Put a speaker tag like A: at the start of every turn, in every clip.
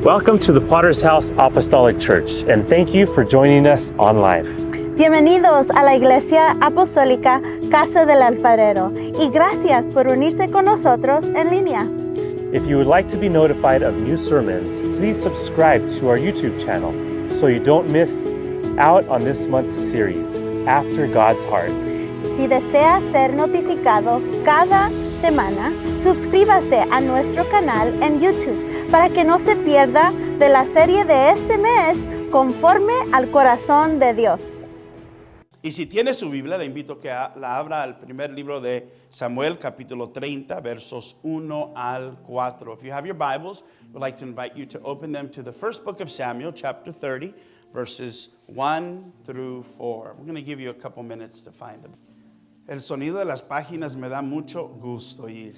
A: Welcome to the Potter's House Apostolic Church, and thank you for joining us online.
B: Bienvenidos a la Iglesia Apostólica Casa del Alfarero y gracias por unirse con nosotros en línea.
A: If you would like to be notified of new sermons, please subscribe to our YouTube channel so you don't miss out on this month's series, After God's Heart.
B: Si desea ser notificado cada semana, suscríbase a nuestro canal en YouTube para que no se pierda de la serie de este mes, Conforme al Corazón de Dios.
C: Y si tiene su Biblia, le invito a que la abra al primer libro de Samuel, capítulo 30, versos 1 al 4. If you have your Bibles, we'd like to invite you to open them to the first book of Samuel, chapter 30, verses 1 through 4. We're going to give you a couple minutes to find them. El sonido de las páginas me da mucho gusto oír.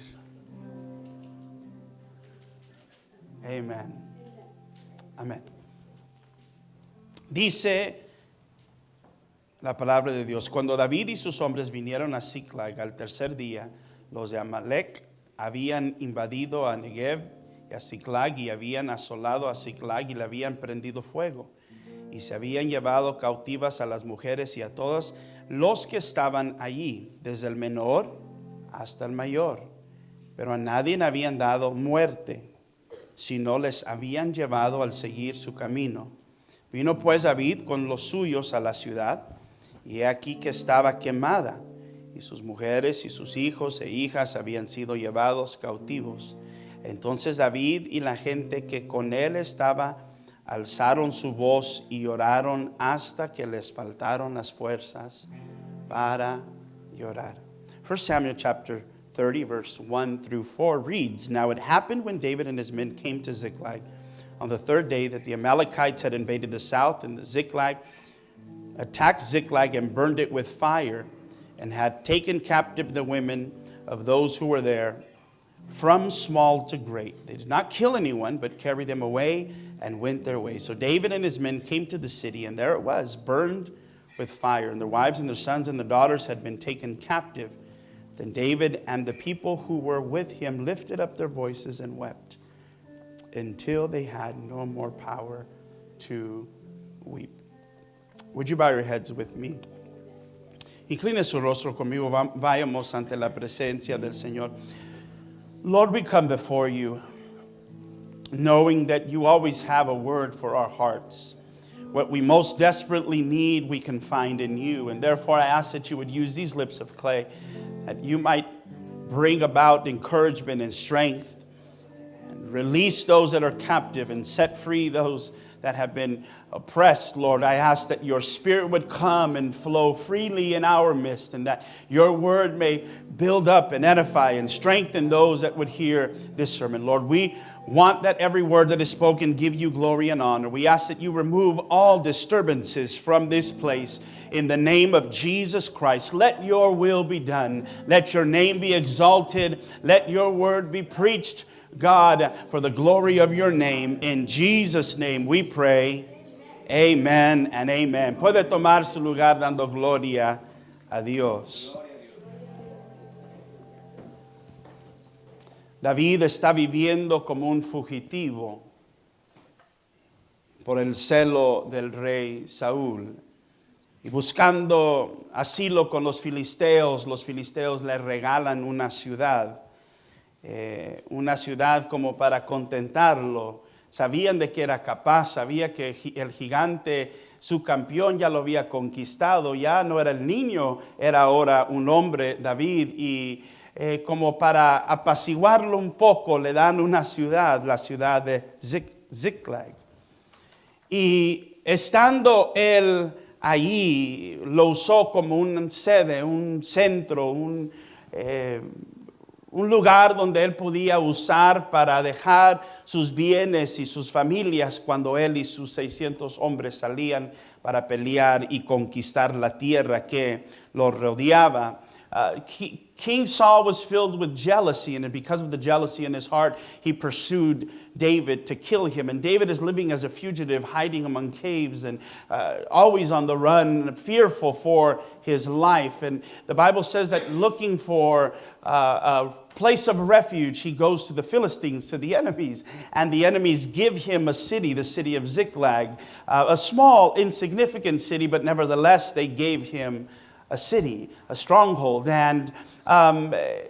C: Amen. Amén. Dice la palabra de Dios: cuando David y sus hombres vinieron a Ziklag al tercer día, los de Amalek habían invadido a Negev y a Ziklag y habían asolado a Ziklag y le habían prendido fuego y se habían llevado cautivas a las mujeres y a todos los que estaban allí, desde el menor hasta el mayor, pero a nadie habían dado muerte, sino les habían llevado al seguir su camino. Vino pues David con los suyos a la ciudad, y he aquí que estaba quemada, y sus mujeres y sus hijos e hijas habían sido llevados cautivos. Entonces David y la gente que con él estaba alzaron su voz y lloraron hasta que les faltaron las fuerzas para llorar. 1 Samuel chapter 30, verse 1 through 4 reads, Now it happened when David and his men came to Ziklag on the third day that the Amalekites had invaded the south, and the Ziklag attacked Ziklag and burned it with fire, and had taken captive the women of those who were there, from small to great. They did not kill anyone, but carried them away and went their way. So David and his men came to the city, and there it was, burned with fire, and their wives and their sons and their daughters had been taken captive. Then David and the people who were with him lifted up their voices and wept until they had no more power to weep. Would you bow your heads with me? Incline su rostro conmigo. Vayamos ante la presencia del Señor. Lord, we come before you, knowing that you always have a word for our hearts. What we most desperately need, we can find in you. And therefore, I ask that you would use these lips of clay, that you might bring about encouragement and strength, and release those that are captive and set free those that have been oppressed. Lord, I ask that your Spirit would come and flow freely in our midst, and that your word may build up and edify and strengthen those that would hear this sermon. Lord, we want that every word that is spoken give you glory and honor. We ask that you remove all disturbances from this place in the name of Jesus Christ. Let your will be done. Let your name be exalted. Let your word be preached, God, for the glory of your name. In Jesus' name we pray. Amen and amen. Puede tomar su lugar dando gloria a Dios. David está viviendo como un fugitivo por el celo del rey Saúl y buscando asilo con los filisteos. Los filisteos le regalan una ciudad como para contentarlo. Sabían de que era capaz, sabía que el gigante, su campeón, ya lo había conquistado. Ya no era el niño, era ahora un hombre, David, y como para apaciguarlo un poco, le dan una ciudad, la ciudad de Ziklag. Y estando él allí, lo usó como una sede, un centro, un lugar donde él podía usar para dejar sus bienes y sus familias cuando él y sus 600 hombres salían para pelear y conquistar la tierra que lo rodeaba. King Saul was filled with jealousy, and because of the jealousy in his heart, he pursued David to kill him. And David is living as a fugitive, hiding among caves and always on the run, fearful for his life. And the Bible says that looking for a place of refuge, he goes to the Philistines, to the enemies. And the enemies give him a city, the city of Ziklag, a small, insignificant city, but nevertheless they gave him a city, a stronghold. And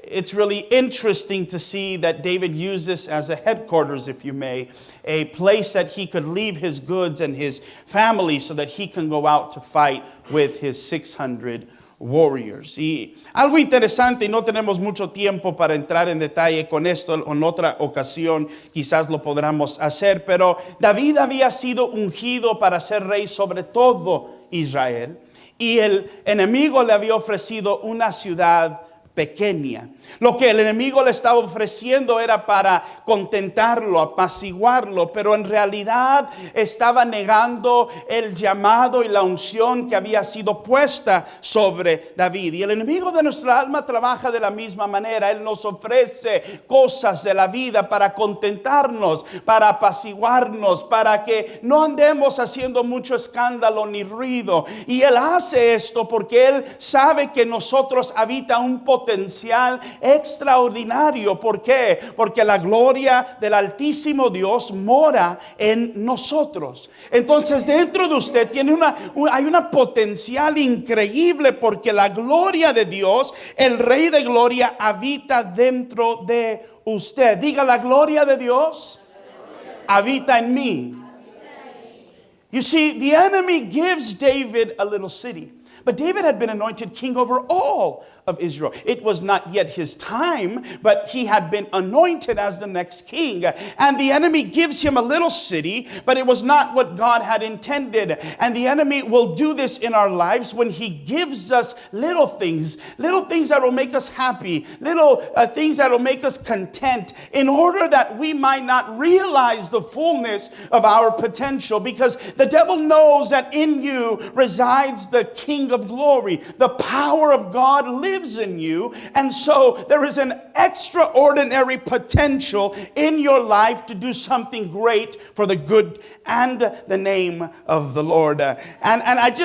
C: it's really interesting to see that David used this as a headquarters, if you may, a place that he could leave his goods and his family so that he can go out to fight with his 600 warriors. Y algo interesante, y no tenemos mucho tiempo para entrar en detalle con esto, en otra ocasión quizás lo podamos hacer, pero David había sido ungido para ser rey sobre todo Israel, y el enemigo le había ofrecido una ciudad pequeña. Lo que el enemigo le estaba ofreciendo era para contentarlo, apaciguarlo, pero en realidad estaba negando el llamado y la unción que había sido puesta sobre David. Y el enemigo de nuestra alma trabaja de la misma manera. Él nos ofrece cosas de la vida para contentarnos, para apaciguarnos, para que no andemos haciendo mucho escándalo ni ruido. Y él hace esto porque él sabe que en nosotros habita un potencial extraordinario. ¿Por qué? Porque la gloria del Altísimo Dios mora en nosotros. Entonces dentro de usted hay una potencial increíble, porque la gloria de Dios, el Rey de Gloria, habita dentro de usted. Diga: la gloria de Dios habita en mí. You see, the enemy gives David a little city. But David had been anointed king over all of Israel. It was not yet his time, but he had been anointed as the next king. And the enemy gives him a little city, but it was not what God had intended. And the enemy will do this in our lives when he gives us little things that will make us happy, little things that will make us content, in order that we might not realize the fullness of our potential. Because the devil knows that in you resides the King of glory. The power of God lives in you, and so there is an extraordinary potential in your life to do something great for the good and the name of the Lord. I'm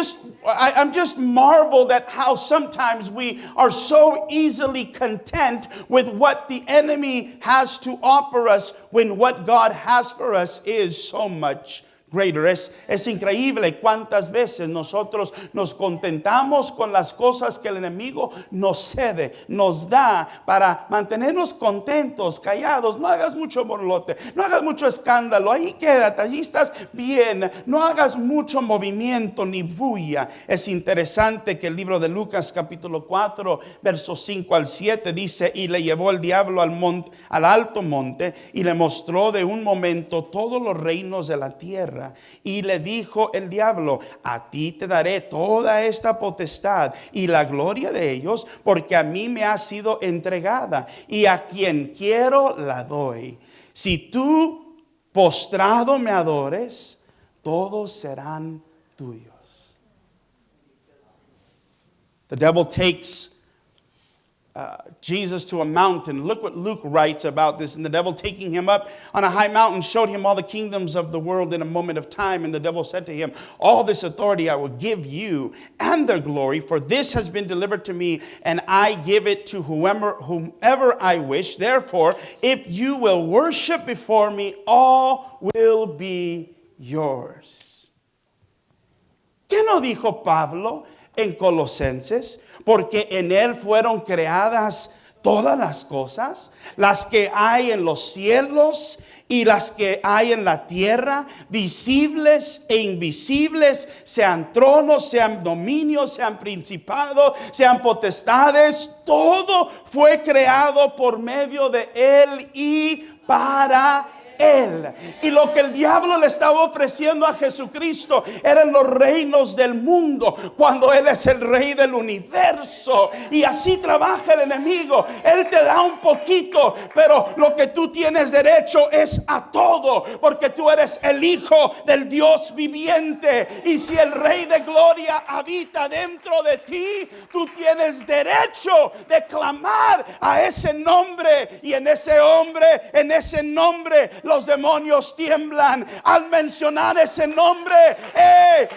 C: just marveled at how sometimes we are so easily content with what the enemy has to offer us, when what God has for us is so much greater. Es increíble cuántas veces nosotros nos contentamos con las cosas que el enemigo nos cede, nos da, para mantenernos contentos, callados. No hagas mucho borlote, no hagas mucho escándalo, ahí quédate, allí estás bien, no hagas mucho movimiento ni bulla. Es interesante que el libro de Lucas capítulo 4 versos 5 al 7 dice: y le llevó el diablo al alto monte, y le mostró de un momento todos los reinos de la tierra. Y le dijo el diablo: a ti te daré toda esta potestad y la gloria de ellos, porque a mí me ha sido entregada, y a quien quiero la doy. Si tú postrado me adores, todos serán tuyos. The devil takes Jesus to a mountain. Look what Luke writes about this. And the devil, taking him up on a high mountain, showed him all the kingdoms of the world in a moment of time. And the devil said to him: all this authority I will give you, and their glory, for this has been delivered to me, and I give it to whomever I wish. Therefore, if you will worship before me, all will be yours. ¿Qué no dijo Pablo en Colosenses? Porque en él fueron creadas todas las cosas, las que hay en los cielos y las que hay en la tierra, visibles e invisibles, sean tronos, sean dominios, sean principados, sean potestades. Todo fue creado por medio de él y para él. Y lo que el diablo le estaba ofreciendo a Jesucristo eran los reinos del mundo, cuando él es el rey del universo. Y así trabaja el enemigo. Él te da un poquito, pero lo que tú tienes derecho es a todo, porque tú eres el hijo del Dios viviente. Y si el Rey de Gloria habita dentro de ti, tú tienes derecho de clamar a ese nombre, y en ese nombre los demonios tiemblan al mencionar ese nombre.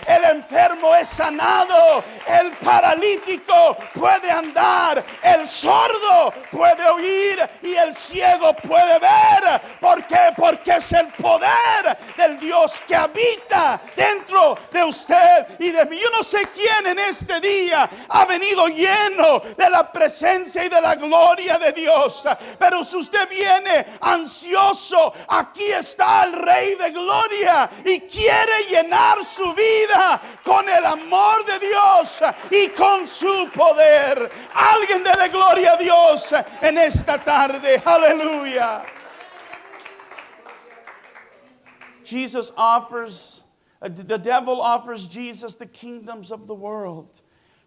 C: El enfermo es sanado, el paralítico puede andar, el sordo puede oír y el ciego puede ver. ¿Por qué? Porque es el poder del Dios que habita dentro de usted y de mí. Yo no sé quién en este día ha venido lleno de la presencia y de la gloria de Dios, pero si usted viene ansioso, aquí está el Rey de Gloria y quiere llenar su vida con el amor de Dios y con su poder. Alguien dele gloria a Dios en esta tarde. Aleluya. The devil offers Jesus the kingdoms of the world.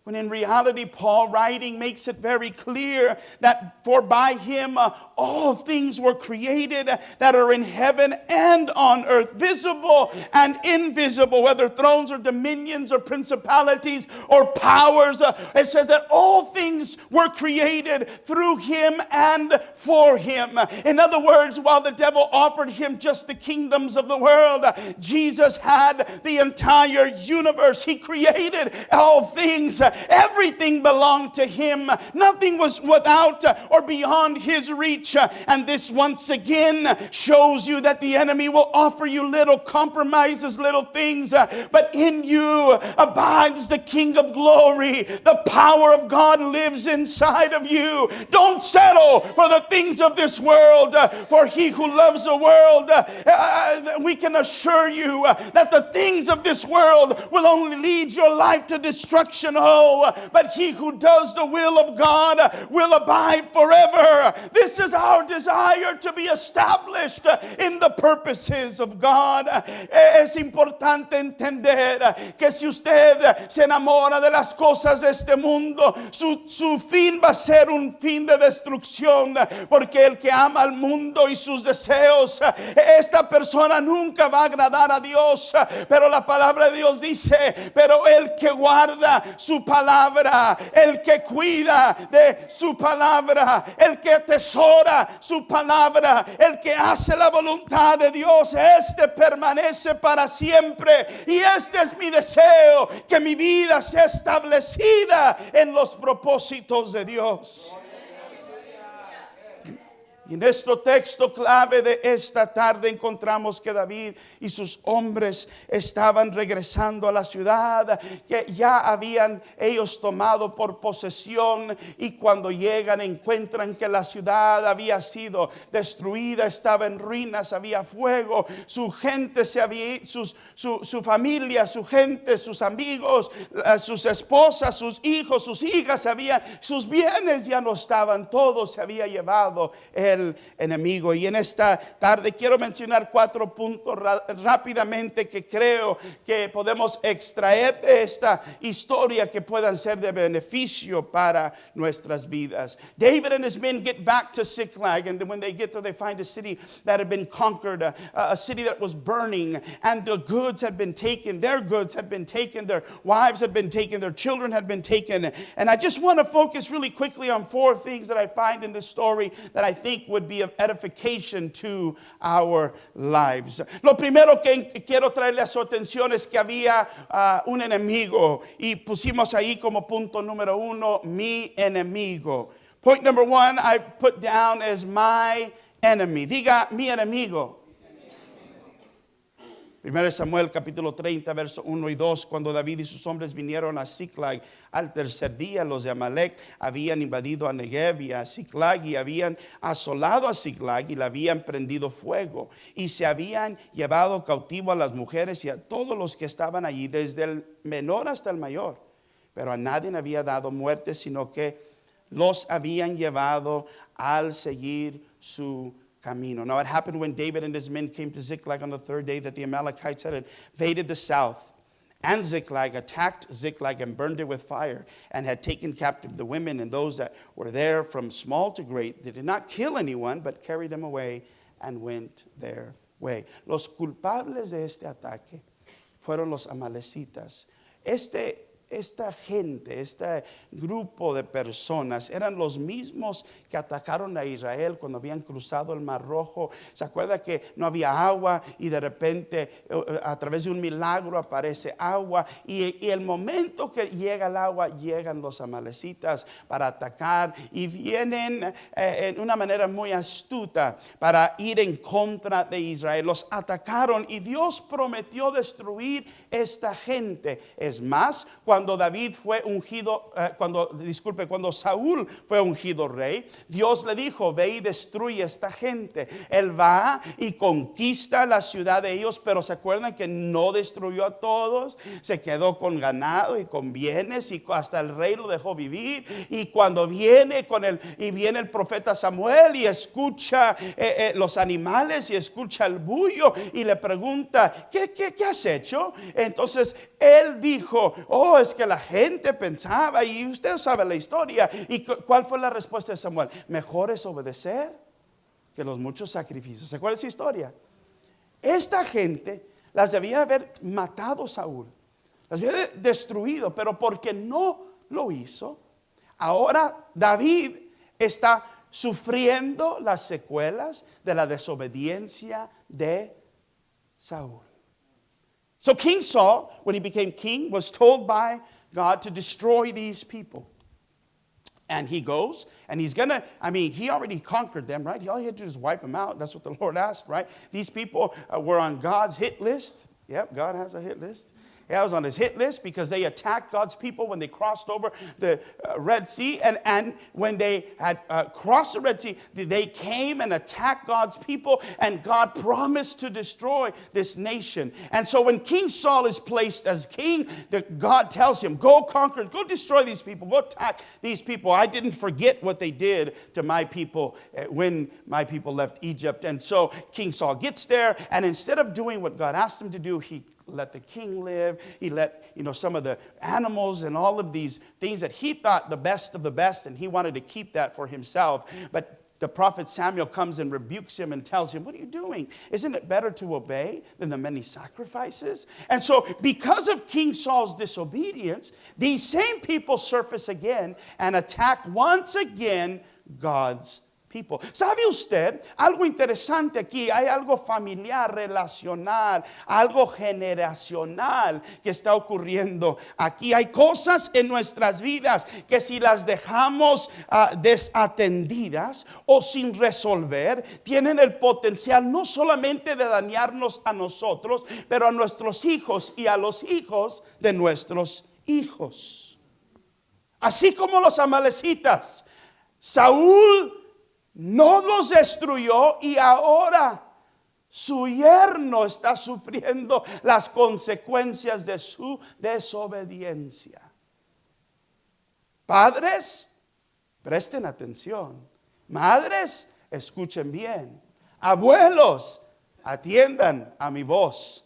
C: When in reality, Paul writing makes it very clear that for by him all things were created that are in heaven and on earth, visible and invisible, whether thrones or dominions or principalities or powers. It says that all things were created through him and for him. In other words, while the devil offered him just the kingdoms of the world, Jesus had the entire universe. He created all things. Everything belonged to him. Nothing was without or beyond his reach. And this once again shows you that the enemy will offer you little compromises, little things. But in you abides the King of glory. The power of God lives inside of you. Don't settle for the things of this world. For he who loves the world, we can assure you that the things of this world will only lead your life to destruction. But he who does the will of God will abide forever. This is our desire, to be established in the purposes of God. Es importante entender que si usted se enamora de las cosas de este mundo, su fin va a ser un fin de destrucción, porque el que ama al mundo y sus deseos, esta persona nunca va a agradar a Dios. Pero la palabra de Dios dice, pero el que guarda su palabra, el que cuida de su palabra, el que atesora su palabra, el que hace la voluntad de Dios, este permanece para siempre. Y este es mi deseo, que mi vida sea establecida en los propósitos de Dios. Y en nuestro texto clave de esta tarde encontramos que David y sus hombres estaban regresando a la ciudad que ya habían ellos tomado por posesión, y cuando llegan encuentran que la ciudad había sido destruida, estaba en ruinas, había fuego, su gente se había, su familia, su gente, sus amigos, sus esposas, sus hijos, sus hijas, sus bienes ya no estaban, todo se había llevado el enemigo. Y en esta tarde quiero mencionar 4 puntos rápidamente que creo que podemos extraer de esta historia que puedan ser de beneficio para nuestras vidas. David and his men get back to Ziklag, and then when they get there, they find a city that had been conquered, a city that was burning, and the goods had been taken. Their goods had been taken, their wives had been taken, their children had been taken. And I just want to focus really quickly on 4 things that I find in this story that I think would be of edification to our lives. Lo primero que quiero traerle a su atención es que había un enemigo, y pusimos ahí como punto número 1, mi enemigo. Point number 1 I put down as my enemy. Diga, mi enemigo. 1 Samuel capítulo 30 verso 1 y 2. Cuando David y sus hombres vinieron a Ziklag al tercer día, los de Amalek habían invadido a Negev y a Ziklag, y habían asolado a Ziklag y le habían prendido fuego, y se habían llevado cautivo a las mujeres y a todos los que estaban allí, desde el menor hasta el mayor, pero a nadie había dado muerte, sino que los habían llevado al seguir su camino. Now it happened when David and his men came to Ziklag on the 3rd day that the Amalekites had invaded the south, and Ziklag, attacked Ziklag and burned it with fire, and had taken captive the women and those that were there from small to great. They did not kill anyone, but carried them away and went their way. Los culpables de este ataque fueron los amalecitas. Este esta gente, este grupo de personas, eran los mismos que atacaron a Israel cuando habían cruzado el Mar Rojo. ¿Se acuerda que no había agua y de repente a través de un milagro aparece agua? Y el momento que llega el agua, llegan los amalecitas para atacar y vienen en una manera muy astuta para ir en contra de Israel. Los atacaron y Dios prometió destruir esta gente. Es más, cuando David fue ungido, cuando Saúl fue ungido rey, Dios le dijo: ve y destruye esta gente. Él va y conquista la ciudad de ellos, pero se acuerdan que no destruyó a todos, se quedó con ganado y con bienes, y hasta el rey lo dejó vivir. Y cuando viene viene el profeta Samuel y escucha los animales y escucha el bullo y le pregunta: ¿qué has hecho? Entonces él dijo: oh, es que la gente pensaba, y usted sabe la historia. ¿Y cuál fue la respuesta de Samuel? Mejor es obedecer que los muchos sacrificios. ¿Se acuerda esa historia? Esta gente las debía haber matado Saúl, las debía haber destruido, pero porque no lo hizo, ahora David está sufriendo las secuelas de la desobediencia de Saúl. So King Saul, when he became king, was told by God to destroy these people. And he goes, and he's gonna, he already conquered them, right? All he had to do is wipe them out. That's what the Lord asked, right? These people were on God's hit list. Yep, God has a hit list. It was on his hit list because they attacked God's people when they crossed over the Red Sea. And when they had crossed the Red Sea, they came and attacked God's people. And God promised to destroy this nation. And so when King Saul is placed as king, God tells him, go conquer, go destroy these people, go attack these people. I didn't forget what they did to my people when my people left Egypt. And so King Saul gets there, and instead of doing what God asked him to do, he let the king live. He let some of the animals and all of these things that he thought the best of the best, and he wanted to keep that for himself. But the prophet Samuel comes and rebukes him and tells him, what are you doing? Isn't it better to obey than the many sacrifices? And so because of King Saul's disobedience, these same people surface again and attack once again God's people. ¿Sabe usted algo interesante aquí? Hay algo familiar, relacional, algo generacional que está ocurriendo aquí. Hay cosas en nuestras vidas que si las dejamos desatendidas o sin resolver, tienen el potencial no solamente de dañarnos a nosotros, pero a nuestros hijos y a los hijos de nuestros hijos. Así como los amalecitas, Saúl no los destruyó, y ahora su yerno está sufriendo las consecuencias de su desobediencia. Padres, presten atención. Madres, escuchen bien. Abuelos, atiendan a mi voz.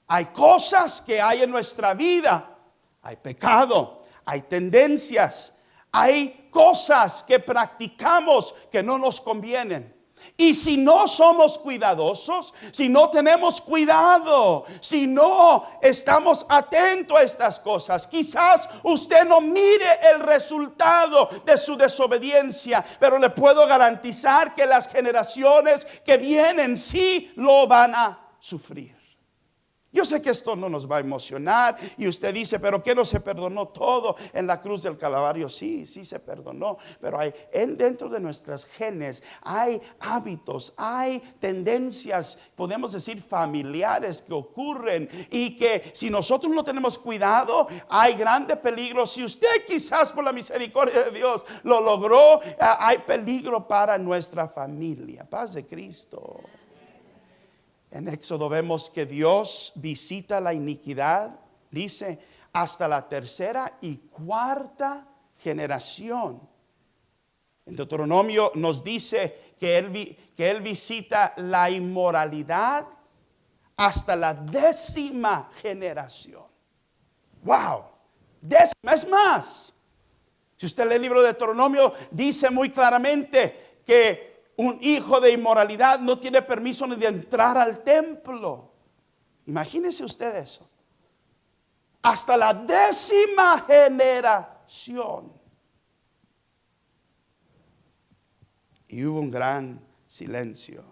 C: Hay cosas que hay en nuestra vida. Hay pecado, hay tendencias, hay cosas que practicamos que no nos convienen. Y si no somos cuidadosos, si no tenemos cuidado, si no estamos atentos a estas cosas, quizás usted no mire el resultado de su desobediencia, pero le puedo garantizar que las generaciones que vienen sí lo van a sufrir. Yo sé que esto no nos va a emocionar, y usted dice, pero ¿qué no se perdonó todo en la cruz del Calvario? Sí se perdonó, pero dentro de nuestras genes hay hábitos, hay tendencias, podemos decir familiares, que ocurren, y que si nosotros no tenemos cuidado, hay grande peligro. Si usted quizás por la misericordia de Dios lo logró, hay peligro para nuestra familia. Paz de Cristo. En Éxodo vemos que Dios visita la iniquidad, dice, hasta la tercera y cuarta generación. En Deuteronomio nos dice que él visita la inmoralidad hasta la 10ª generación. ¡Wow! 10ª, es más. Si usted lee el libro de Deuteronomio, dice muy claramente que un hijo de inmoralidad no tiene permiso ni de entrar al templo. Imagínese usted eso. hasta la 10ª generación. Y hubo un gran silencio.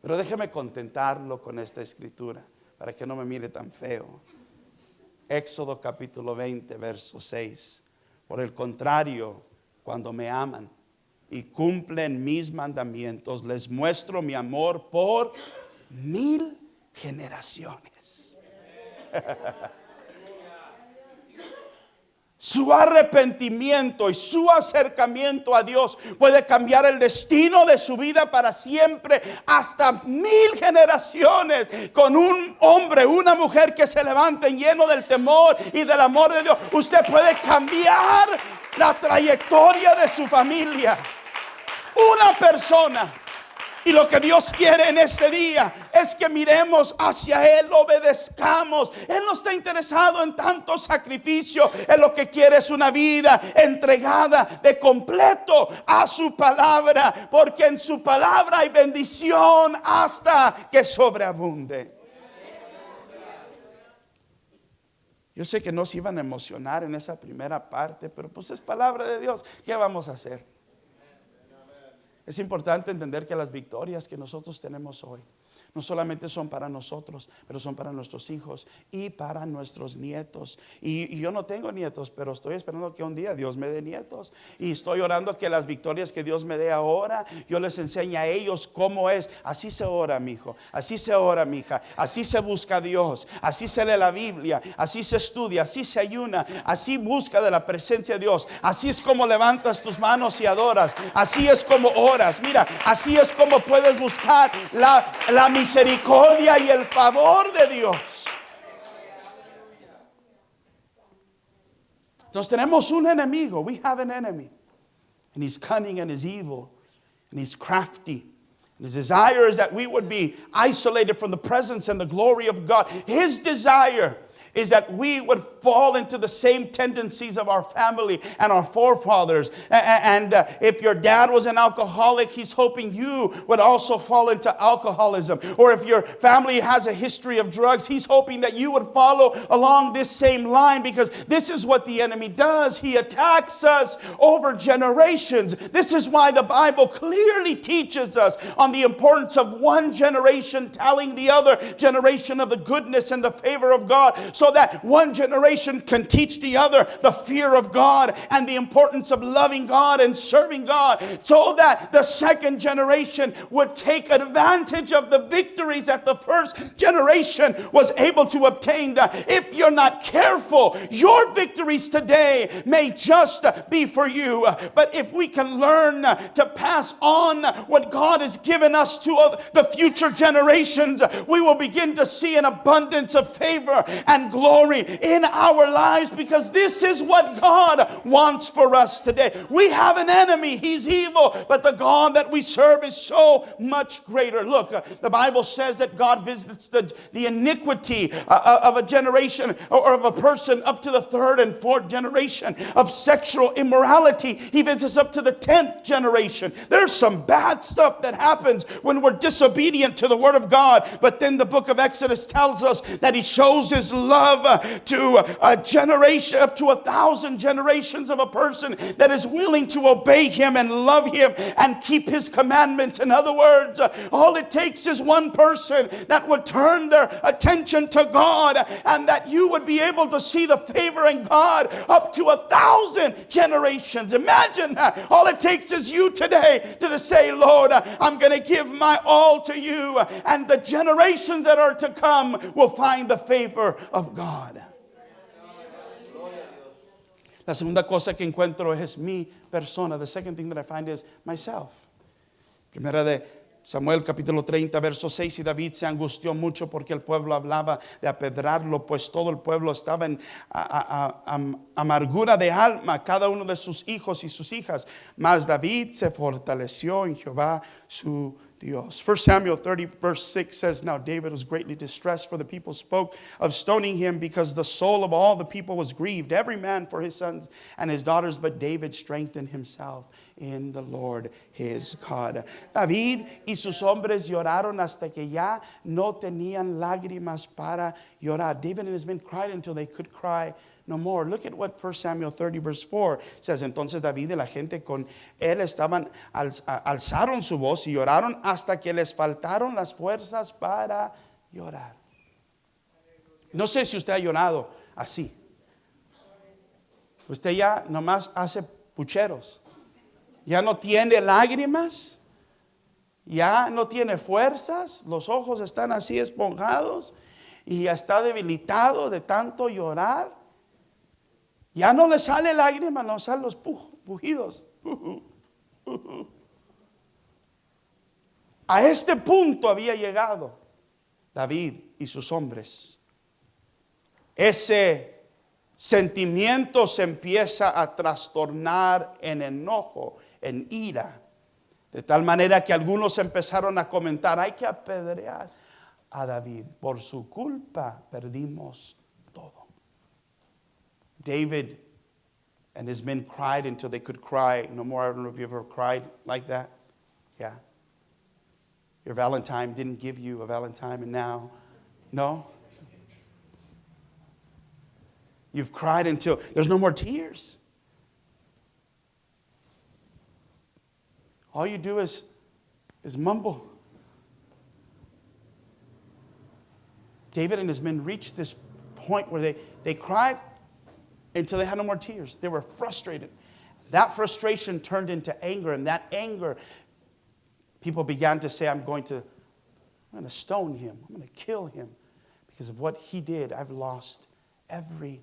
C: Pero déjeme contentarlo con esta escritura para que no me mire tan feo. Éxodo capítulo 20, verso 6. Por el contrario, cuando me aman y cumplen mis mandamientos, les muestro mi amor por 1000 generaciones. Su arrepentimiento y su acercamiento a Dios puede cambiar el destino de su vida para siempre, hasta 1000 generaciones, con un hombre, una mujer que se levanten lleno del temor y del amor de Dios. Usted puede cambiar la trayectoria de su familia. Una persona. Y lo que Dios quiere en este día es que miremos hacia Él, obedezcamos. Él no está interesado en tanto sacrificio. Él lo que quiere es una vida entregada de completo a su palabra, porque en su palabra hay bendición hasta que sobreabunde. Yo sé que nos iban a emocionar en esa primera parte, pero pues es palabra de Dios. ¿Qué vamos a hacer? Es importante entender que las victorias que nosotros tenemos hoy no solamente son para nosotros, pero son para nuestros hijos y para nuestros nietos. Y yo no tengo nietos, pero estoy esperando que un día Dios me dé nietos. Y estoy orando que las victorias que Dios me dé ahora, yo les enseñe a ellos cómo es. Así se ora, mi hijo. Así se ora, mi hija. Así se busca a Dios. Así se lee la Biblia. Así se estudia. Así se ayuna. Así busca de la presencia de Dios. Así es como levantas tus manos y adoras. Así es como oras. Mira, así es como puedes buscar la misericordia y el favor de Dios. Entonces tenemos un enemigo. We have an enemy. And he's cunning and he's evil. And he's crafty. And his desire is that we would be isolated from the presence and the glory of God. His desire is that we would fall into the same tendencies of our family and our forefathers. And if your dad was an alcoholic, he's hoping you would also fall into alcoholism. Or if your family has a history of drugs, he's hoping that you would follow along this same line, because this is what the enemy does. He attacks us over generations. This is why the Bible clearly teaches us on the importance of one generation telling the other generation of the goodness and the favor of God, so that one generation can teach the other the fear of God and the importance of loving God and serving God, so that the second generation would take advantage of the victories that the first generation was able to obtain. If you're not careful, your victories today may just be for you. But if we can learn to pass on what God has given us to the future generations, we will begin to see an abundance of favor and glory in our lives, because this is what God wants for us today. We have an enemy. He's evil, but the God that we serve is so much greater. Look, the Bible says that God visits the iniquity of a generation or of a person up to the 3rd and 4th generation of sexual immorality. He visits up to the 10th generation. There's some bad stuff that happens when we're disobedient to the Word of God. But then the book of Exodus tells us that He shows His love to a generation, up to 1,000 generations of a person that is willing to obey Him and love Him and keep His commandments. In other words, all it takes is one person that would turn their attention to God, and that you would be able to see the favor in God up to 1,000 generations. Imagine that. All it takes is you today to say, Lord, I'm going to give my all to you, and the generations that are to come will find the favor of God. La segunda cosa que encuentro es mi persona. The second thing that I find is myself. Primera de Samuel capítulo 30 verso 6. Y David se angustió mucho porque el pueblo hablaba de apedrarlo, pues todo el pueblo estaba en amargura de alma, cada uno de sus hijos y sus hijas. Mas David se fortaleció en Jehová su Dios. 1 Samuel 30 verse 6 says, now David was greatly distressed, for the people spoke of stoning him, because the soul of all the people was grieved, every man for his sons and his daughters. But David strengthened himself in the Lord his God. David y sus hombres lloraron hasta que ya no tenían lágrimas para llorar. David and his men cried until they could cry no more. Look at what 1 Samuel 30 verse 4 says. Entonces David y la gente con él alzaron su voz y lloraron hasta que les faltaron las fuerzas para llorar. No sé si usted ha llorado así. Usted ya nomás hace pucheros. Ya no tiene lágrimas. Ya no tiene fuerzas. Los ojos están así esponjados. Y ya está debilitado de tanto llorar. Ya no le sale lágrimas, no salen los pujidos. A este punto había llegado David y sus hombres. Ese sentimiento se empieza a trastornar en enojo, en ira. De tal manera que algunos empezaron a comentar, hay que apedrear a David. Por su culpa perdimos todo. David and his men cried until they could cry no more. I don't know if you ever cried like that. Yeah. Your Valentine didn't give you a Valentine, and now, no? You've cried until there's no more tears. All you do is mumble. David and his men reached this point where they cried until they had no more tears. They were frustrated. That frustration turned into anger, and that anger, people began to say, I'm going to stone him. I'm going to kill him. Because of what he did, I've lost everything.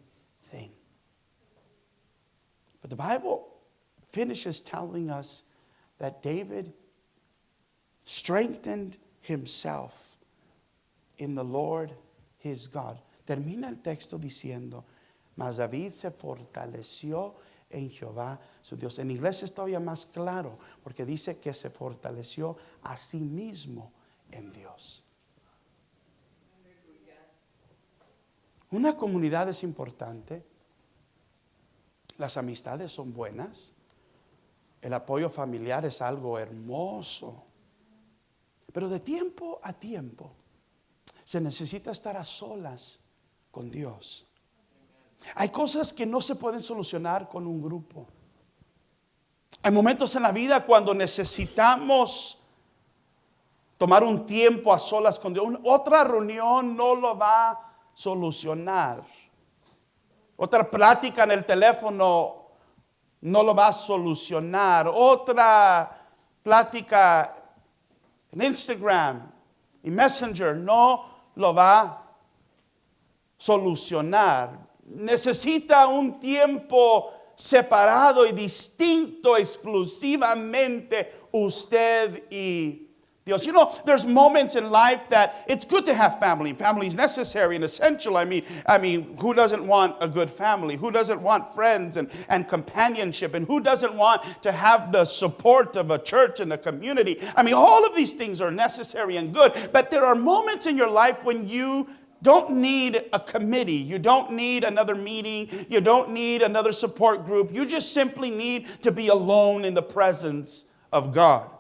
C: But the Bible finishes telling us that David strengthened himself in the Lord his God. Termina el texto diciendo, mas David se fortaleció en Jehová su Dios. En inglés es todavía más claro, porque dice que se fortaleció a sí mismo en Dios. Una comunidad es importante. Las amistades son buenas. El apoyo familiar es algo hermoso. Pero de tiempo a tiempo se necesita estar a solas con Dios. Hay cosas que no se pueden solucionar con un grupo. Hay momentos en la vida cuando necesitamos tomar un tiempo a solas con Dios. Otra reunión no lo va a solucionar. Otra plática en el teléfono no lo va a solucionar. Otra plática en Instagram y Messenger no lo va a solucionar. Necesita un tiempo separado y distinto exclusivamente usted y Dios. You know, there's moments in life that it's good to have family. Family is necessary and essential. I mean, who doesn't want a good family? Who doesn't want friends and companionship? And who doesn't want to have the support of a church and a community? I mean, all of these things are necessary and good. But there are moments in your life when you don't need a committee. You don't need another meeting. You don't need another support group. You just simply need to be alone in the presence of God.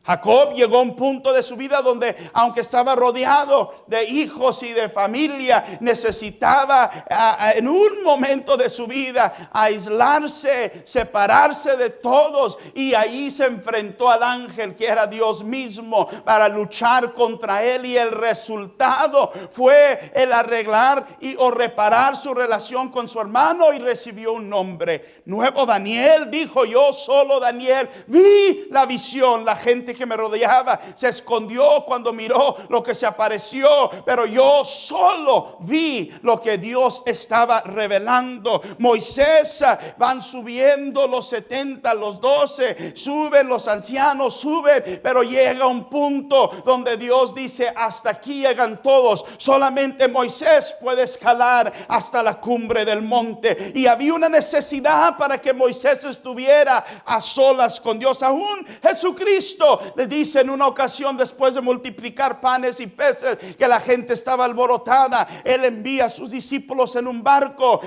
C: Jacob llegó a un punto de su vida donde, aunque estaba rodeado de hijos y de familia, necesitaba en un momento de su vida aislarse, separarse de todos, y ahí se enfrentó al ángel que era Dios mismo para luchar contra él, y el resultado fue el arreglar o reparar su relación con su hermano, y recibió un nombre nuevo. Daniel dijo, yo solo Daniel vi la visión. La gente que me rodeaba se escondió cuando miró lo que se apareció, pero yo solo vi lo que Dios estaba revelando. Moisés, van subiendo los 70, los 12, suben los ancianos, suben, pero llega un punto donde Dios dice, hasta aquí llegan todos, solamente Moisés puede escalar hasta la cumbre del monte. Y había una necesidad para que Moisés estuviera a solas con Dios. Aún Jesucristo le dice en una ocasión, después de multiplicar panes y peces, que la gente estaba alborotada, Él envía a sus discípulos en un barco,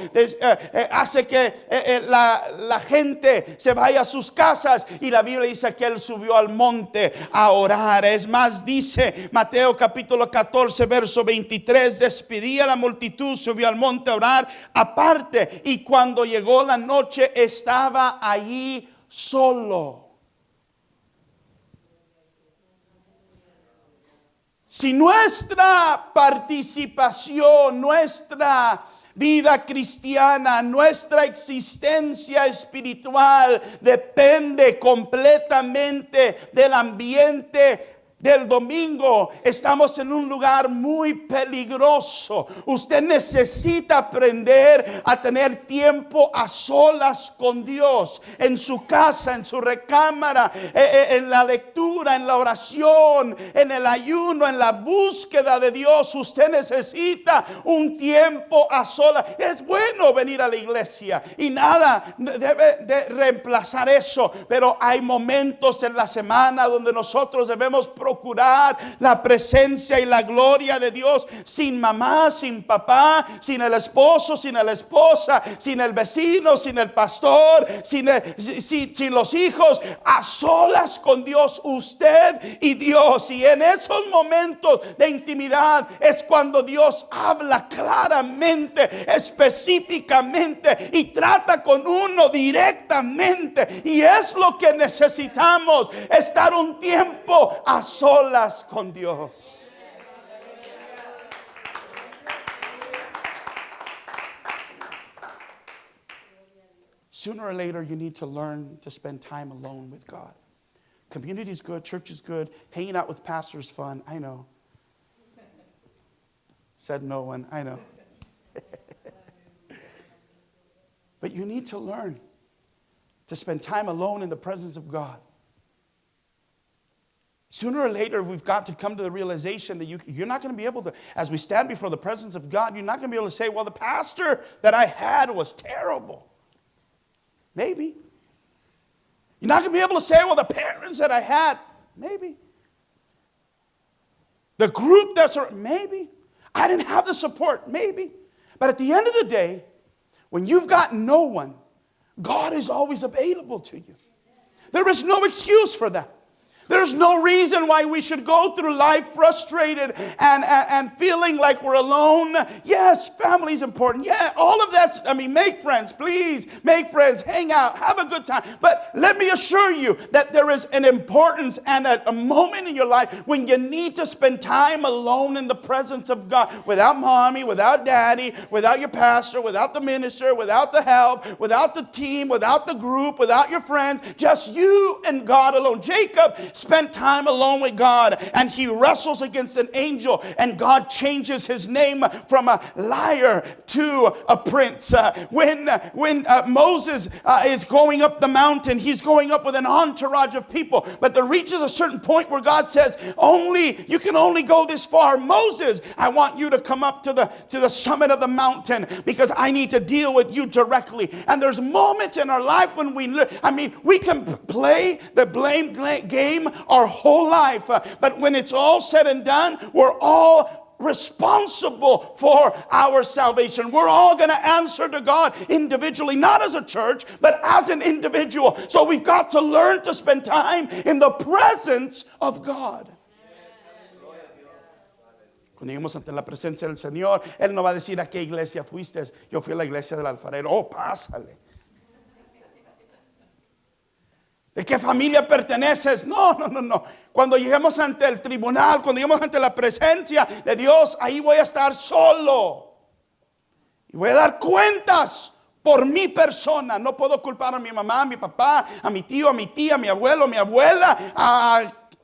C: hace que la gente se vaya a sus casas, y la Biblia dice que Él subió al monte a orar. Es más, dice Mateo capítulo 14 verso 23, despedía a la multitud, subió al monte a orar aparte, y cuando llegó la noche estaba allí solo. Si nuestra participación, nuestra vida cristiana, nuestra existencia espiritual depende completamente del ambiente del domingo, estamos en un lugar muy peligroso. Usted necesita aprender a tener tiempo a solas con Dios, en su casa, en su recámara, en la lectura, en la oración, en el ayuno, en la búsqueda de Dios. Usted necesita un tiempo a solas. Es bueno venir a la iglesia y nada debe de reemplazar eso, pero hay momentos en la semana donde nosotros debemos procurar la presencia y la gloria de Dios, sin mamá, sin papá, sin el esposo, sin la esposa, sin el vecino, sin el pastor, sin los hijos, a solas con Dios, usted y Dios. Y en esos momentos de intimidad es cuando Dios habla claramente, específicamente, y trata con uno directamente. Y es lo que necesitamos, estar un tiempo a solas con Dios. Sooner or later you need to learn to spend time alone with God. Community is good, church is good, hanging out with pastors is fun, I know. Said no one, I know. But you need to learn to spend time alone in the presence of God. Sooner or later, we've got to come to the realization that you're not going to be able to, as we stand before the presence of God, you're not going to be able to say, well, the pastor that I had was terrible. Maybe. You're not going to be able to say, well, the parents that I had, maybe. The group that's around, maybe. I didn't have the support, maybe. But at the end of the day, when you've got no one, God is always available to you. There is no excuse for that. There's no reason why we should go through life frustrated and feeling like we're alone. Yes, family is important. Yeah, all of that. Make friends, please. Make friends, hang out, have a good time. But let me assure you that there is an importance and a moment in your life when you need to spend time alone in the presence of God. Without mommy, without daddy, without your pastor, without the minister, without the help, without the team, without the group, without your friends. Just you and God alone. Jacob spent time alone with God, and he wrestles against an angel, and God changes his name from a liar to a prince. When Moses is going up the mountain, he's going up with an entourage of people, but there reaches a certain point where God says, you can only go this far. Moses, I want you to come up to the summit of the mountain, because I need to deal with you directly. And there's moments in our life when we can play the blame game our whole life, but when it's all said and done, we're all responsible for our salvation. We're all going to answer to God individually, not as a church, but as an individual. So we've got to learn to spend time in the presence of God. Cuando lleguemos ante la presencia del Señor, Él no va a decir a qué iglesia fuiste. Yo fui a la iglesia del alfarero. Oh, pásale. ¿De qué familia perteneces? No. Cuando lleguemos ante el tribunal, cuando lleguemos ante la presencia de Dios, ahí voy a estar solo. Y voy a dar cuentas por mi persona. No puedo culpar a mi mamá, a mi papá, a mi tío, a mi tía, a mi abuelo, a mi abuela,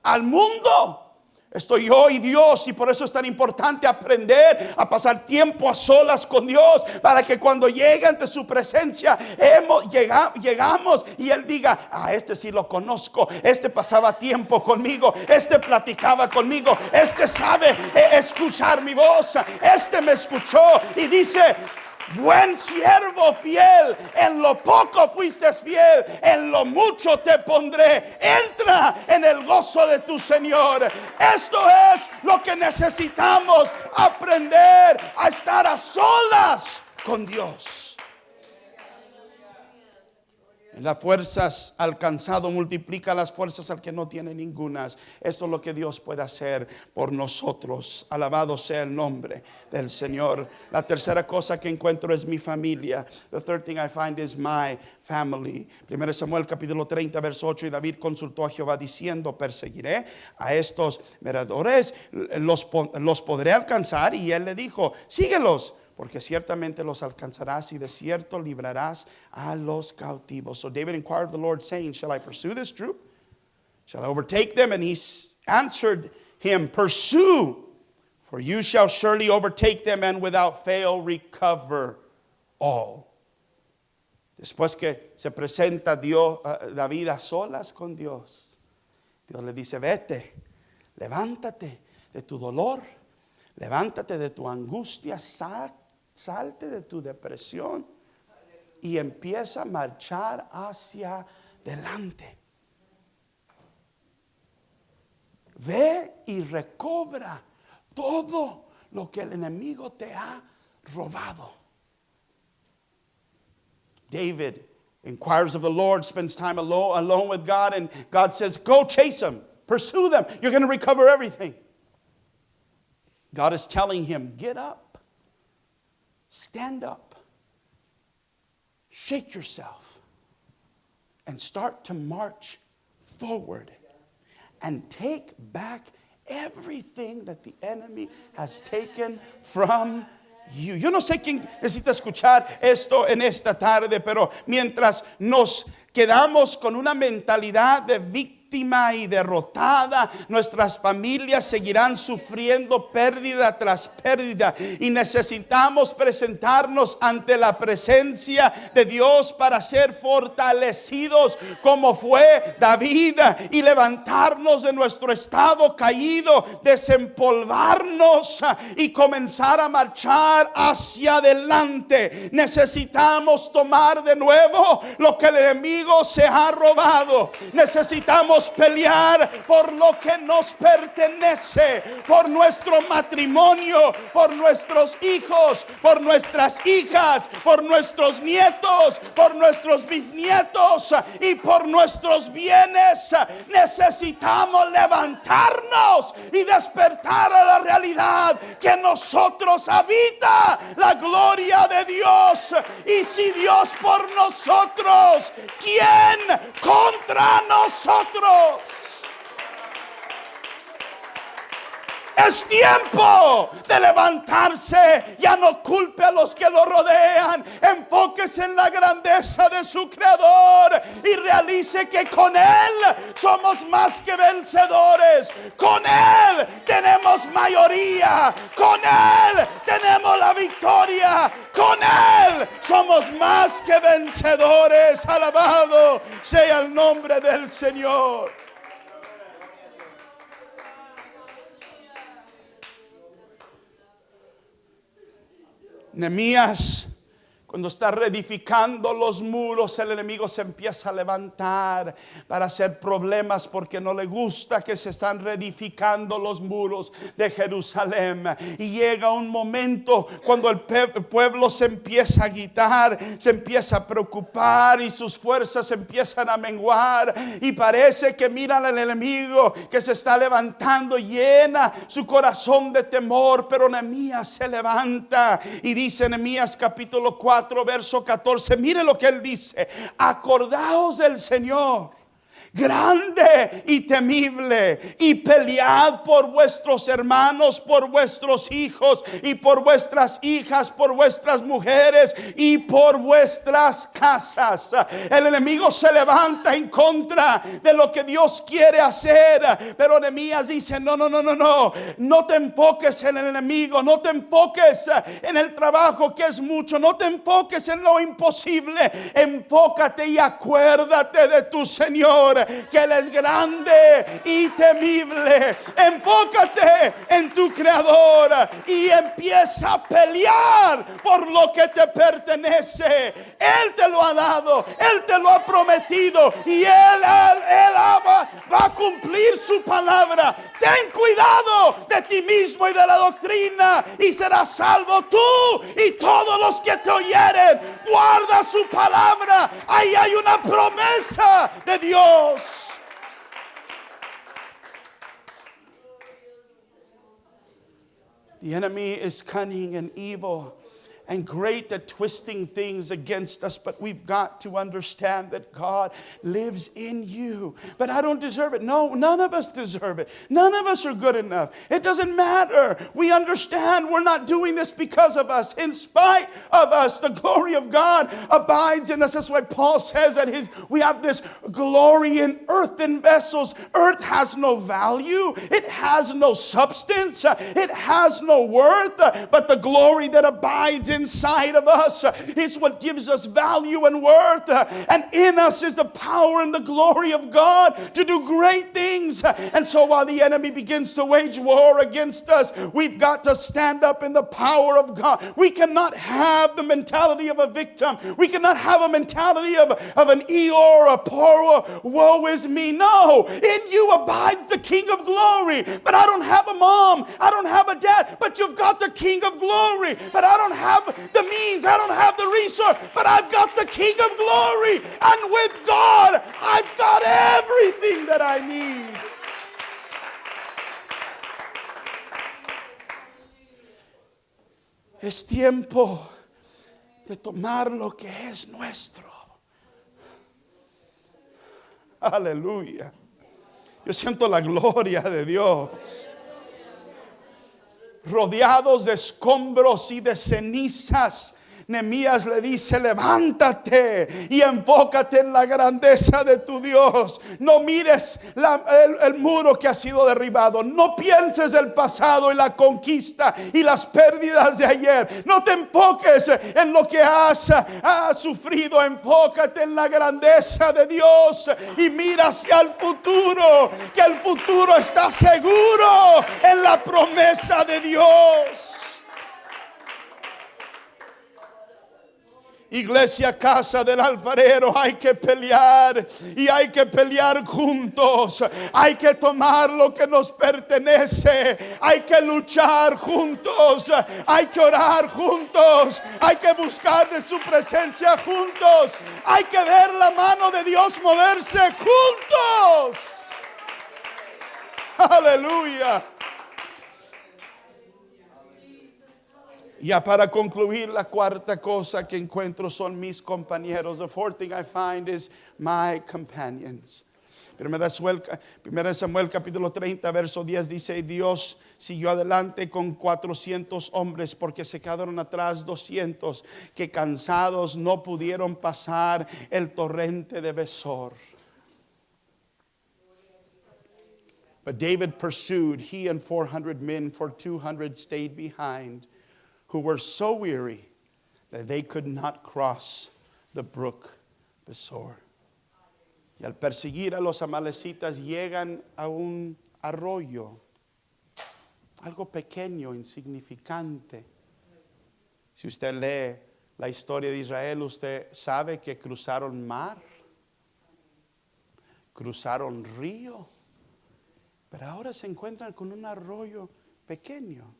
C: al mundo. Estoy yo y Dios, y por eso es tan importante aprender a pasar tiempo a solas con Dios, para que cuando llegue ante su presencia llegamos y Él diga, este sí lo conozco, este pasaba tiempo conmigo, este platicaba conmigo, este sabe escuchar mi voz, este me escuchó. Y dice Buen siervo fiel, en lo poco fuiste fiel, en lo mucho te pondré. Entra en el gozo de tu Señor. Esto es lo que necesitamos, aprender a estar a solas con Dios. Las fuerzas alcanzado multiplica las fuerzas al que no tiene ningunas. Esto es lo que Dios puede hacer por nosotros. Alabado sea el nombre del Señor. La tercera cosa que encuentro es mi familia. The third thing I find is my family. 1 Samuel capítulo 30 verso 8. Y David consultó a Jehová diciendo: perseguiré a estos merodeadores, los podré alcanzar. Y él le dijo: síguelos, porque ciertamente los alcanzarás y de cierto librarás a los cautivos. So David inquired of the Lord, saying, shall I pursue this troop? Shall I overtake them? And he answered him, pursue, for you shall surely overtake them and without fail recover all. Después que se presenta David a solas con Dios, Dios le dice: vete, levántate de tu dolor, levántate de tu angustia, salte de tu depresión y empieza a marchar hacia adelante. Ve y recobra todo lo que el enemigo te ha robado. David inquires of the Lord, spends time alone with God, and God says, go chase them, pursue them, you're going to recover everything. God is telling him, get up. Stand up, shake yourself, and start to march forward and take back everything that the enemy has taken from you. Yo no sé quién necesita escuchar esto en esta tarde, pero mientras nos quedamos con una mentalidad de víctima y derrotada, nuestras familias seguirán sufriendo pérdida tras pérdida, y necesitamos presentarnos ante la presencia de Dios para ser fortalecidos como fue David, y levantarnos de nuestro estado caído, desempolvarnos y comenzar a marchar hacia adelante. Necesitamos tomar de nuevo lo que el enemigo se ha robado. Necesitamos pelear por lo que nos pertenece, por nuestro matrimonio, por nuestros hijos, por nuestras hijas, por nuestros nietos, por nuestros bisnietos y por nuestros bienes. Necesitamos levantarnos y despertar a la realidad que en nosotros habita la gloria de Dios. Y si Dios por nosotros, ¿quién contra nosotros? Es tiempo de levantarse. Ya no culpe a los que lo rodean. Enfóquese en la grandeza de su Creador y realice que con Él somos más que vencedores. Con Él tenemos mayoría. Con Él tenemos la victoria. Con Él somos más que vencedores. Alabado sea el nombre del Señor. Nehemías, cuando está reedificando los muros, el enemigo se empieza a levantar para hacer problemas, porque no le gusta que se están reedificando los muros de Jerusalén. Y llega un momento cuando el pueblo se empieza a agitar, se empieza a preocupar y sus fuerzas empiezan a menguar, y parece que miran al enemigo que se está levantando, llena su corazón de temor. Pero Nehemías se levanta y dice, Nehemías capítulo 4 verso 14, mire lo que él dice: acordaos del Señor, grande y temible, y pelead por vuestros hermanos, por vuestros hijos y por vuestras hijas, por vuestras mujeres y por vuestras casas. El enemigo se levanta en contra de lo que Dios quiere hacer, pero Nehemías dice: no te enfoques en el enemigo, no te enfoques en el trabajo que es mucho, no te enfoques en lo imposible, enfócate y acuérdate de tu Señor. que Él es grande y temible. Enfócate en tu Creador y empieza a pelear por lo que te pertenece. Él te lo ha dado, Él te lo ha prometido y Él va a cumplir su palabra. Ten cuidado de ti mismo y de la doctrina y serás salvo tú y todos los que te oyeren. Guarda su palabra. Ahí hay una promesa de Dios. The enemy is cunning and evil and great at twisting things against us, but we've got to understand that God lives in you. But I don't deserve it. No, none of us deserve it. None of us are good enough. It doesn't matter. We understand we're not doing this because of us. In spite of us, the glory of God abides in us. That's why Paul says that we have this glory in earthen vessels. Earth has no value. It has no substance. It has no worth. But the glory that abides inside of us is what gives us value and worth. And in us is the power and the glory of God to do great things. And so while the enemy begins to wage war against us, we've got to stand up in the power of God. We cannot have the mentality of a victim. We cannot have a mentality of an Eeyore, a poor, woe is me. No, in you abides the King of glory. But I don't have a mom. I don't have a dad. But you've got the King of glory. But I don't have the means, I don't have the resource, but I've got the King of glory, and with God I've got everything that I need. Es tiempo de tomar lo que es nuestro. Aleluya. Yo siento la gloria de Dios. Rodeados de escombros y de cenizas, Nehemías le dice: levántate y enfócate en la grandeza de tu Dios. No mires el muro que ha sido derribado. No pienses el pasado y la conquista y las pérdidas de ayer. No te enfoques en lo que has sufrido. Enfócate en la grandeza de Dios y mira hacia el futuro, que el futuro está seguro en la promesa de Dios. Iglesia, casa del alfarero, hay que pelear y hay que pelear juntos. Hay que tomar lo que nos pertenece. Hay que luchar juntos. Hay que orar juntos. Hay que buscar de su presencia juntos. Hay que ver la mano de Dios moverse juntos. Aleluya. Ya para concluir, la cuarta cosa que encuentro son mis compañeros. The fourth thing I find is my companions. 1 Samuel capítulo 30 verso 10 dice: Dios siguió adelante con 400 hombres porque se quedaron atrás 200 que cansados no pudieron pasar el torrente de Besor. But David pursued, he and 400 men, for 200 stayed behind, who were so weary that they could not cross the brook Besor. Y al perseguir a los amalecitas llegan a un arroyo, algo pequeño, insignificante. Si usted lee la historia de Israel, usted sabe que cruzaron mar, cruzaron río, pero ahora se encuentran con un arroyo pequeño.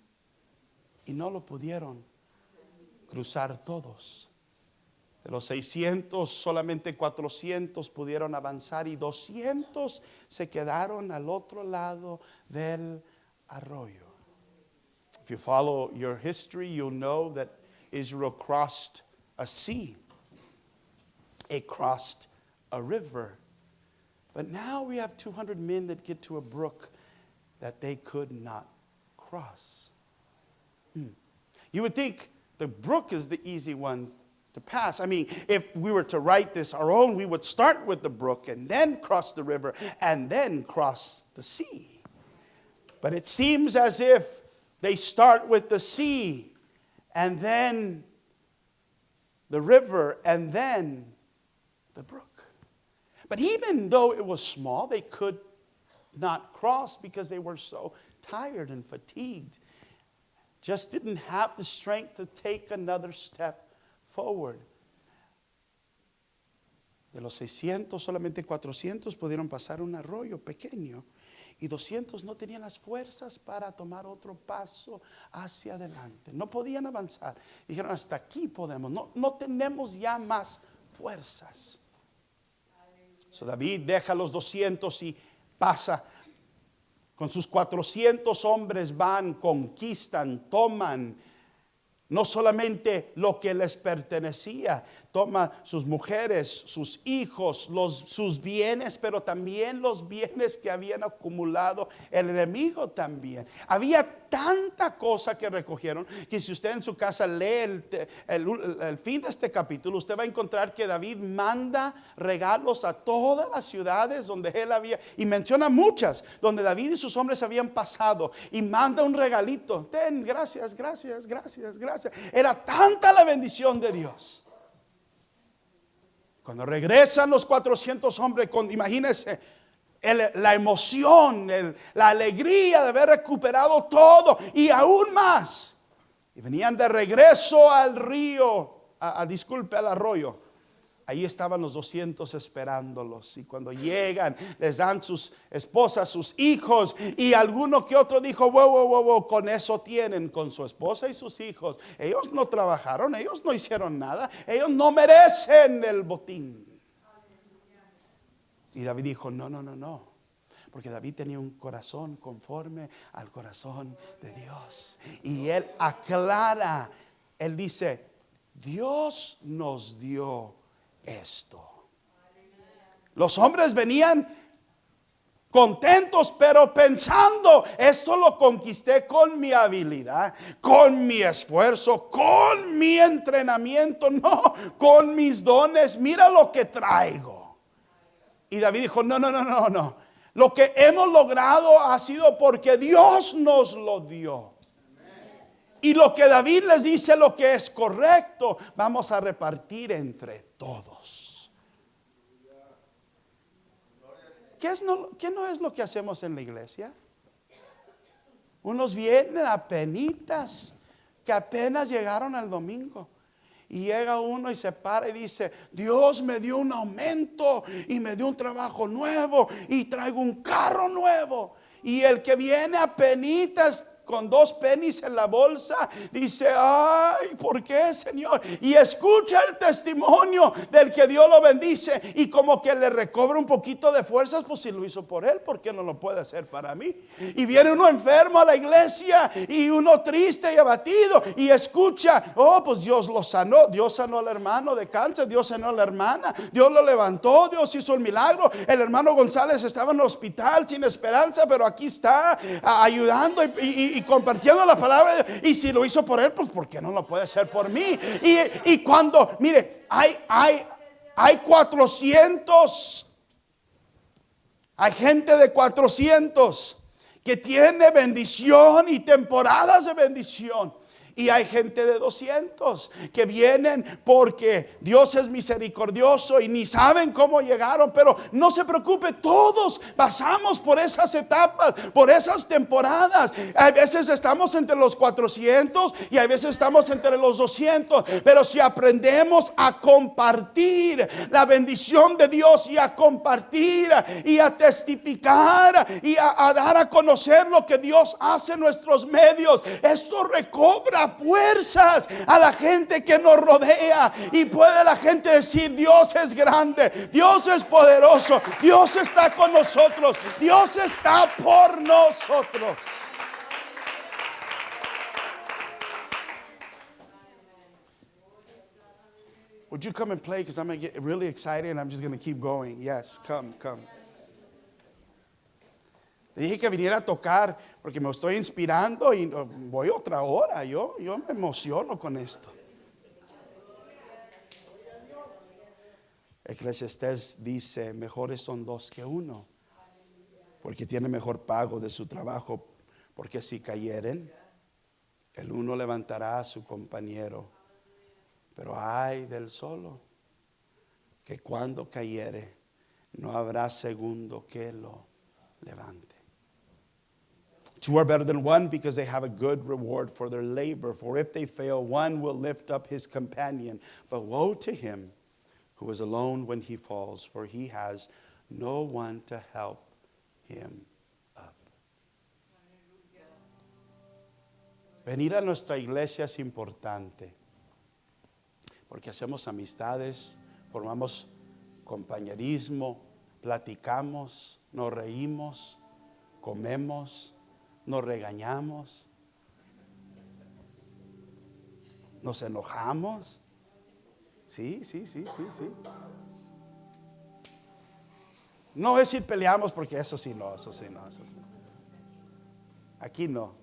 C: Y no lo pudieron cruzar todos. De los 600, solamente 400 pudieron avanzar y 200 se quedaron al otro lado del arroyo. If you follow your history, you'll know that Israel crossed a sea. It crossed a river. But now we have 200 men that get to a brook that they could not cross. You would think the brook is the easy one to pass. I mean, if we were to write this our own, we would start with the brook and then cross the river and then cross the sea. But it seems as if they start with the sea and then the river and then the brook. But even though it was small, they could not cross because they were so tired and fatigued. Just didn't have the strength to take another step forward. De los 600, solamente 400 pudieron pasar un arroyo pequeño. Y 200 no tenían las fuerzas para tomar otro paso hacia adelante. No podían avanzar. Dijeron, hasta aquí podemos. No tenemos ya más fuerzas. So David deja los 200 y pasa. Con sus 400 hombres van, conquistan, toman no solamente lo que les pertenecía, toma sus mujeres, sus hijos, sus bienes, pero también los bienes que habían acumulado el enemigo también. Había tanta cosa que recogieron que si usted en su casa lee el fin de este capítulo, usted va a encontrar que David manda regalos a todas las ciudades donde él había, y menciona muchas, donde David y sus hombres habían pasado, y manda un regalito. Ten, gracias, gracias, gracias, gracias. Era tanta la bendición de Dios. Cuando regresan los 400 hombres, imagínense la emoción, la alegría de haber recuperado todo y aún más. Y venían de regreso al río, al arroyo. Ahí estaban los 200 esperándolos. Y cuando llegan, les dan sus esposas, sus hijos. Y alguno que otro dijo, wow, con eso tienen, con su esposa y sus hijos. Ellos no trabajaron, ellos no hicieron nada. Ellos no merecen el botín. Y David dijo, no. Porque David tenía un corazón conforme al corazón de Dios. Y él aclara, él dice, Dios nos dio esto. Los hombres venían contentos, pero pensando, esto lo conquisté con mi habilidad, con mi esfuerzo, con mi entrenamiento, no, con mis dones. Mira lo que traigo. Y David dijo, no. Lo que hemos logrado ha sido porque Dios nos lo dio. Y lo que David les dice, lo que es correcto, vamos a repartir entre todos. ¿Qué no es lo que hacemos en la iglesia? Unos vienen apenitas, que apenas llegaron al domingo. Y llega uno y se para y dice, Dios me dio un aumento y me dio un trabajo nuevo y traigo un carro nuevo. Y el que viene a penitas con 2 pennies en la bolsa dice, ay, ¿por qué, Señor? Y escucha el testimonio del que Dios lo bendice y como que le recobra un poquito de fuerzas. Pues si lo hizo por él, ¿por qué no lo puede hacer para mí? Y viene uno enfermo a la iglesia y uno triste y abatido y escucha, oh, pues Dios lo sanó. Dios sanó al hermano de cáncer, Dios sanó a la hermana, Dios lo levantó, Dios hizo el milagro. El hermano González estaba en el hospital sin esperanza, pero aquí está ayudando y compartiendo la palabra. Y si lo hizo por él, pues ¿por qué no lo puede hacer por mí? Y cuando, mire, hay 400, hay gente de 400 que tiene bendición y temporadas de bendición. Y hay gente de 200 que vienen porque Dios es misericordioso y ni saben cómo llegaron. Pero no se preocupe, todos pasamos por esas etapas, por esas temporadas. A veces estamos entre los 400 y a veces estamos entre los 200. Pero si aprendemos a compartir la bendición de Dios y a compartir y a testificar y a dar a conocer lo que Dios hace en nuestros medios, esto recobra fuerzas a la gente que nos rodea y puede la gente decir, Dios es grande, Dios es poderoso, Dios está con nosotros, Dios está por nosotros. Would you come and play? Because I'm going to get really excited and I'm just going to keep going. Yes, come. Le dije que viniera a tocar porque me estoy inspirando y voy otra hora. Yo me emociono con esto. Eclesiastés dice, mejores son 2 que 1, porque tiene mejor pago de su trabajo. Porque si cayeren, el uno levantará a su compañero. Pero ay del solo, que cuando cayere, no habrá segundo que lo levante. Two are better than one because they have a good reward for their labor. For if they fail, one will lift up his companion. But woe to him who is alone when he falls, for he has no one to help him up. Venir a nuestra iglesia es importante porque hacemos amistades, formamos compañerismo, platicamos, nos reímos, comemos, nos regañamos, nos enojamos. Sí. No es si peleamos porque eso sí no. Aquí no.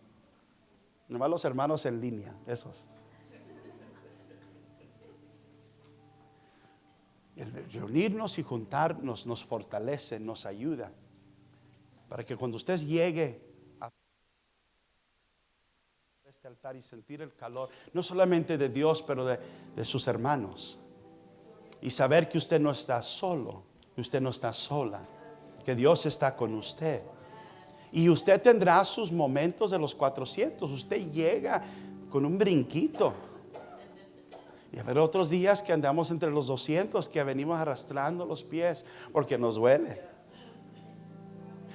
C: Nomás los hermanos en línea, esos. El reunirnos y juntarnos nos fortalece, nos ayuda. Para que cuando usted llegue a este altar y sentir el calor, no solamente de Dios, pero de sus hermanos. Y saber que usted no está solo, que usted no está sola, que Dios está con usted. Y usted tendrá sus momentos de los 400. Usted llega con un brinquito. Y habrá otros días que andamos entre los 200, que venimos arrastrando los pies porque nos duele.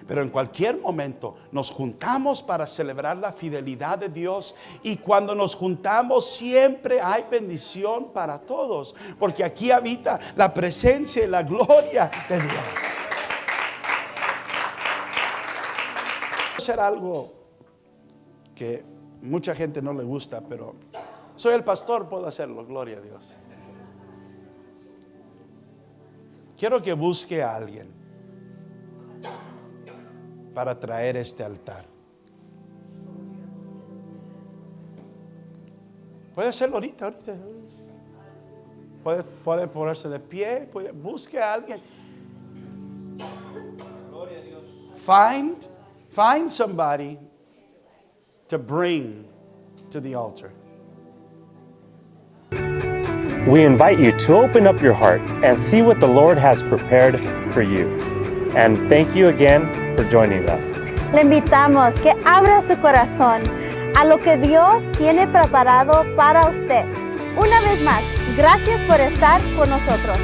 C: Pero en cualquier momento nos juntamos para celebrar la fidelidad de Dios. Y cuando nos juntamos siempre hay bendición para todos, porque aquí habita la presencia y la gloria de Dios. Hacer algo que mucha gente no le gusta, pero soy el pastor, puedo hacerlo, gloria a Dios. Quiero que busque a alguien para traer este altar. Puede hacerlo ahorita. Puede ponerse de pie, busque a alguien. Gloria a Dios. Find somebody to bring to the altar.
A: We invite you to open up your heart and see what the Lord has prepared for you. And thank you again for joining us.
B: Le invitamos que abra su corazón a lo que Dios tiene preparado para usted. Una vez más, gracias por estar con nosotros.